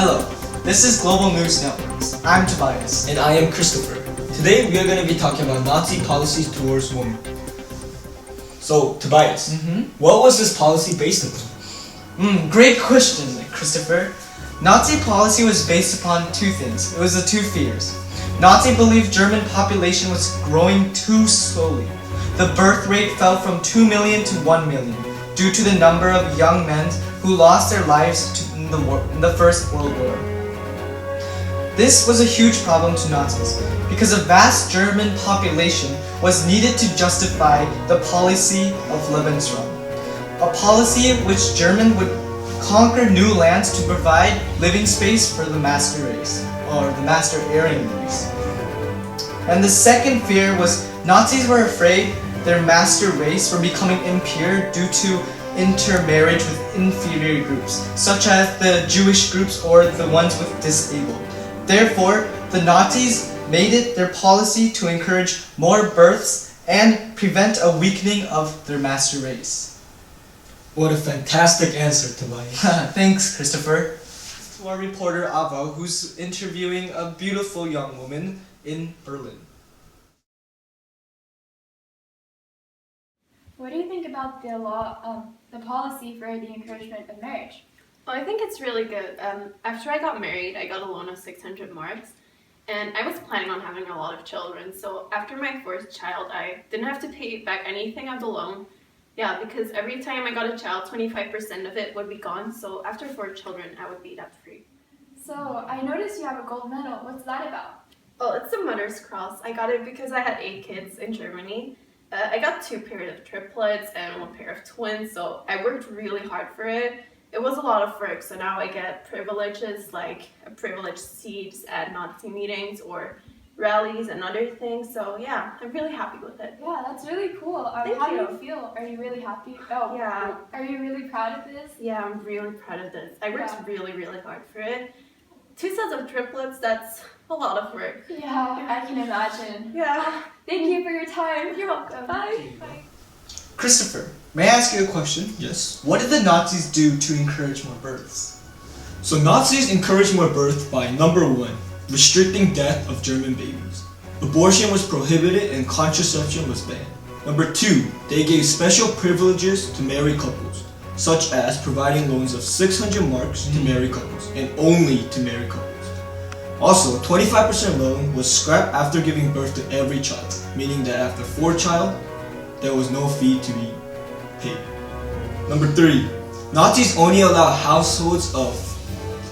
Hello, this is Global News Networks. I'm Tobias. And I am Christopher. Today we are going to be talking about Nazi policies towards women. So, Tobias, what was this policy based upon? Great question, Christopher. Nazi policy was based upon two things. It was the two fears. Nazi believed German population was growing too slowly. The birth rate fell from 2 million to 1 million due to the number of young men who lost their lives in the First World War. This was a huge problem to Nazis because a vast German population was needed to justify the policy of Lebensraum, a policy in which Germans would conquer new lands to provide living space for the master race, or the master Aryan race. And the second fear was Nazis were afraid their master race were becoming impure due to intermarriage with inferior groups, such as the Jewish groups or the ones with disabled. Therefore, the Nazis made it their policy to encourage more births and prevent a weakening of their master race. What a fantastic answer, Tobias. Thanks, Christopher. To our reporter Ava, who's interviewing a beautiful young woman in Berlin. What do you think about the law, the policy for the encouragement of marriage? Well, I think it's really good. After I got married, I got a loan of 600 marks, and I was planning on having a lot of children. So after my first child, I didn't have to pay back anything of the loan. Yeah, because every time I got a child, 25% of it would be gone. So after 4 children, I would be debt-free. So I noticed you have a gold medal. What's that about? Well, it's a Mother's Cross. I got it because I had 8 kids in Germany. I got 2 pairs of triplets and 1 pair of twins, so I worked really hard for it. It was a lot of work, so now I get privileges like a privileged seats at Nazi meetings or rallies and other things. So yeah, I'm really happy with it. Yeah, that's really cool. How do you feel? Are you really happy? Oh, yeah. Are you really proud of this? Yeah, I'm really proud of this. I worked really, really hard for it. 2 sets of triplets, that's a lot of work. Yeah, I can imagine. Yeah. Thank you for your time. You're welcome. Bye. Bye. Christopher, may I ask you a question? Yes. What did the Nazis do to encourage more births? So Nazis encouraged more birth by number 1, restricting death of German babies. Abortion was prohibited and contraception was banned. Number 2, they gave special privileges to married couples, such as providing loans of 600 marks to married couples and only to married couples. Also, 25% loan was scrapped after giving birth to every child, meaning that after 4 child, there was no fee to be paid. Number 3, Nazis only allowed households of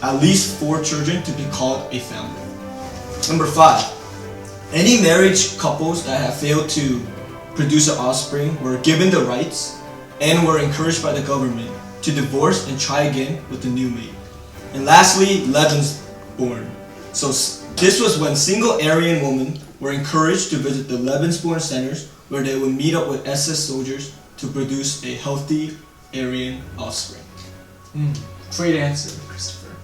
at least 4 children to be called a family. Number 5, any marriage couples that have failed to produce an offspring were given the rights and were encouraged by the government to divorce and try again with a new mate. And lastly, Lebensborn. So this was when single Aryan women were encouraged to visit the Lebensborn centers where they would meet up with SS soldiers to produce a healthy Aryan offspring. Great answer, Christopher.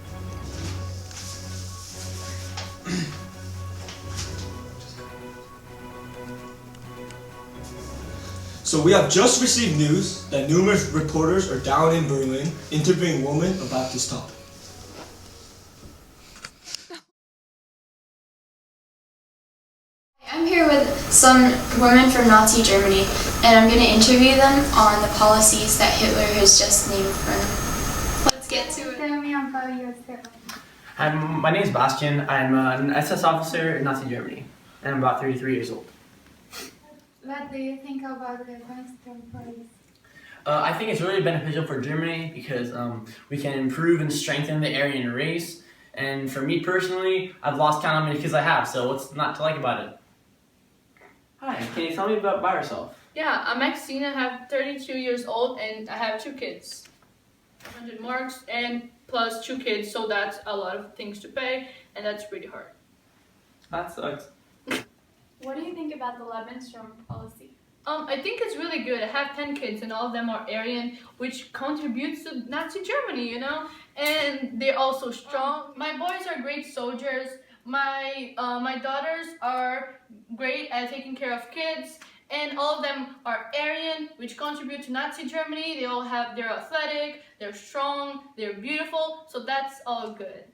So we have just received news that numerous reporters are down in Berlin interviewing women about this topic. I'm here with some women from Nazi Germany, and I'm going to interview them on the policies that Hitler has just named for them. Let's get to it. Hi, my name is Bastian. I'm an SS officer in Nazi Germany, and I'm about 33 years old. What do you think about the constant policy? I think it's really beneficial for Germany because we can improve and strengthen the Aryan race. And for me personally, I've lost count how many kids I have, so what's not to like about it? Hi, can you tell me about yourself? Yeah, I'm Maxine. I have 32 years old and I have 2 kids. 100 marks and plus 2 kids, so that's a lot of things to pay, and that's pretty hard. That sucks. What do you think about the Lebensraum policy? I think it's really good. I have 10 kids and all of them are Aryan, which contributes to Nazi Germany, you know? And they're also strong. My boys are great soldiers. My daughters are great at taking care of kids. And all of them are Aryan, which contribute to Nazi Germany. They're athletic, they're strong, they're beautiful, so that's all good.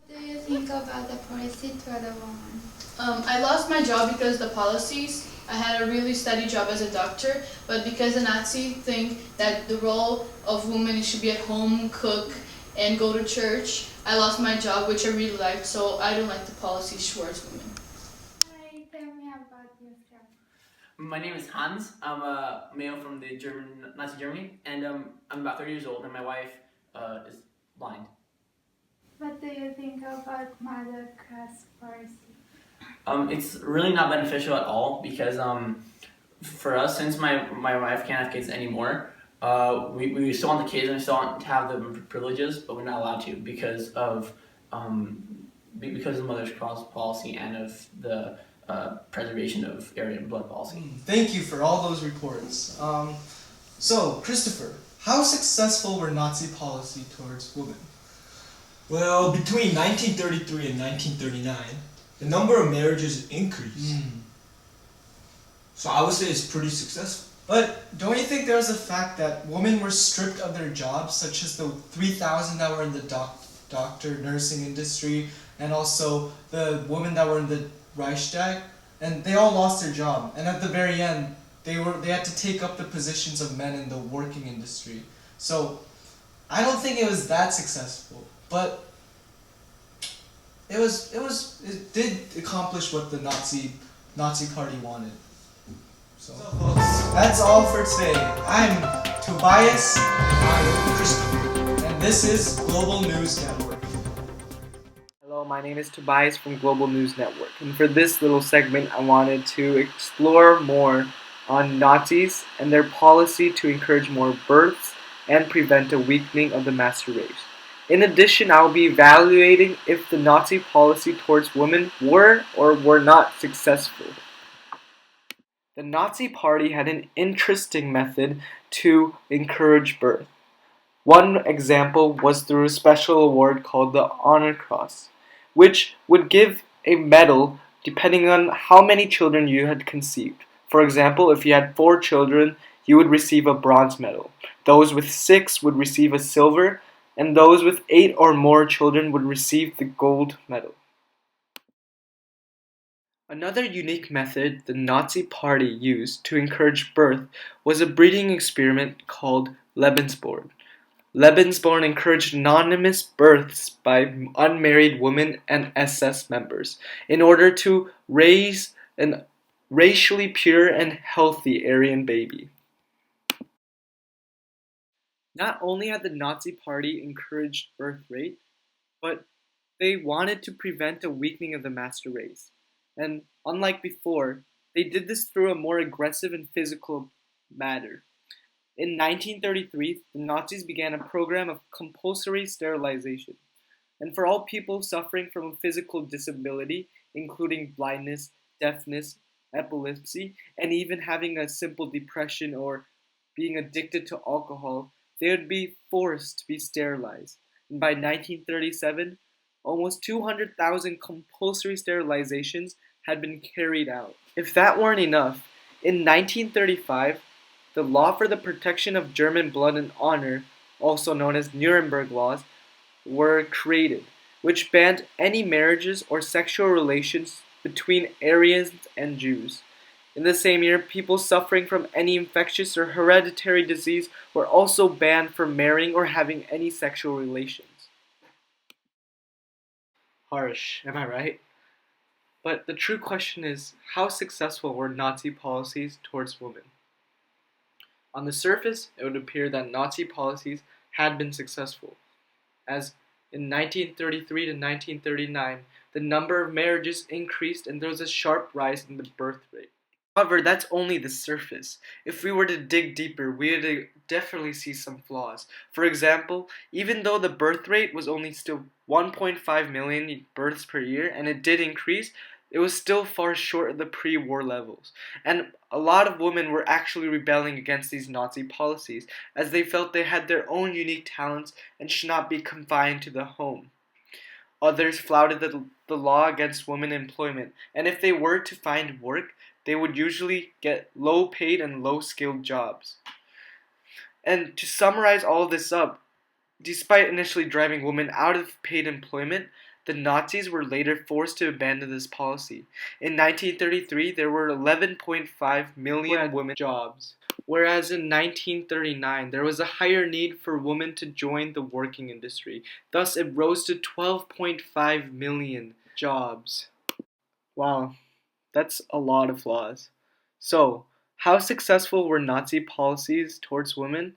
What do you think about the policy toward a woman? I lost my job because the policies. I had a really steady job as a doctor, but because the Nazi think that the role of women should be at home, cook, and go to church, I lost my job, which I really liked. So I don't like the policies towards women. Hi, tell me about yourself. My name is Hans. I'm a male from the Nazi Germany, and I'm about 30 years old, and my wife is blind. What do you think about mother class policy? It's really not beneficial at all because for us, since my wife can't have kids anymore, we still want the kids and we still want to have the privileges, but we're not allowed to because of Mother's Cross policy and of the preservation of Aryan blood policy. Thank you for all those reports. So, Christopher, how successful were Nazi policy towards women? Well, between 1933 and 1939, the number of marriages increased. So I would say it's pretty successful. But don't you think there was a fact that women were stripped of their jobs, such as the 3,000 that were in the doctor nursing industry, and also the women that were in the Reichstag, and they all lost their job. And at the very end, they had to take up the positions of men in the working industry. So I don't think it was that successful, but it did accomplish what the Nazi Party wanted. So that's all for today. I'm Tobias, I'm Christopher. and this is Global News Network. Hello, my name is Tobias from Global News Network, and for this little segment I wanted to explore more on Nazis and their policy to encourage more births and prevent a weakening of the master race. In addition, I will be evaluating if the Nazi policy towards women were or were not successful. The Nazi Party had an interesting method to encourage birth. One example was through a special award called the Honor Cross, which would give a medal depending on how many children you had conceived. For example, if you had 4 children, you would receive a bronze medal. Those with 6 would receive a silver, and those with 8 or more children would receive the gold medal. Another unique method the Nazi Party used to encourage birth was a breeding experiment called Lebensborn. Lebensborn encouraged anonymous births by unmarried women and SS members in order to raise an racially pure and healthy Aryan baby. Not only had the Nazi Party encouraged birth rate, but they wanted to prevent a weakening of the master race. And unlike before, they did this through a more aggressive and physical manner. In 1933, the Nazis began a program of compulsory sterilization. And for all people suffering from a physical disability, including blindness, deafness, epilepsy, and even having a simple depression or being addicted to alcohol, they would be forced to be sterilized. And by 1937, almost 200,000 compulsory sterilizations had been carried out. If that weren't enough, in 1935, the Law for the Protection of German Blood and Honor, also known as Nuremberg Laws, were created, which banned any marriages or sexual relations between Aryans and Jews. In the same year, people suffering from any infectious or hereditary disease were also banned from marrying or having any sexual relations. Harsh, am I right? But the true question is, how successful were Nazi policies towards women? On the surface, it would appear that Nazi policies had been successful, as in 1933 to 1939, the number of marriages increased and there was a sharp rise in the birth rate. However, that's only the surface. If we were to dig deeper, we would definitely see some flaws. For example, even though the birth rate was only still 1.5 million births per year, and it did increase, it was still far short of the pre-war levels. And a lot of women were actually rebelling against these Nazi policies, as they felt they had their own unique talents and should not be confined to the home. Others flouted the law against women employment, and if they were to find work, they would usually get low-paid and low-skilled jobs. And to summarize all of this up, despite initially driving women out of paid employment, the Nazis were later forced to abandon this policy. In 1933, there were 11.5 million women jobs, whereas in 1939, there was a higher need for women to join the working industry. Thus, it rose to 12.5 million jobs. Wow, that's a lot of flaws. So, how successful were Nazi policies towards women?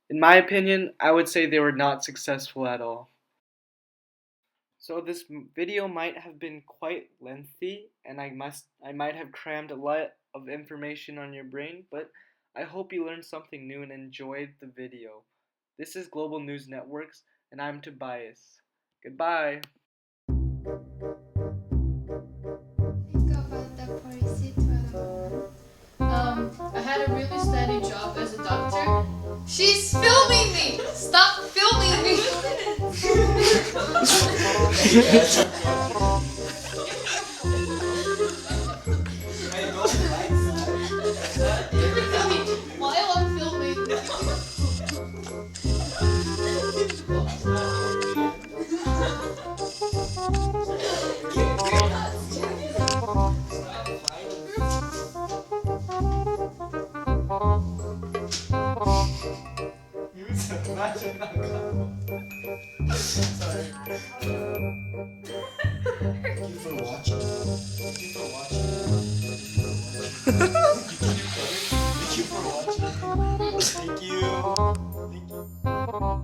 In my opinion, I would say they were not successful at all. So this video might have been quite lengthy, and I might have crammed a lot of information on your brain, but I hope you learned something new and enjoyed the video. This is Global News Networks, and I'm Tobias. Goodbye. Think about the policy to I had a really steady job as a doctor. She's filming me! Stop filming me! While I'm filming. Sorry. Thank you for watching. Thank you for watching. Thank you for watching. Thank you. Thank you.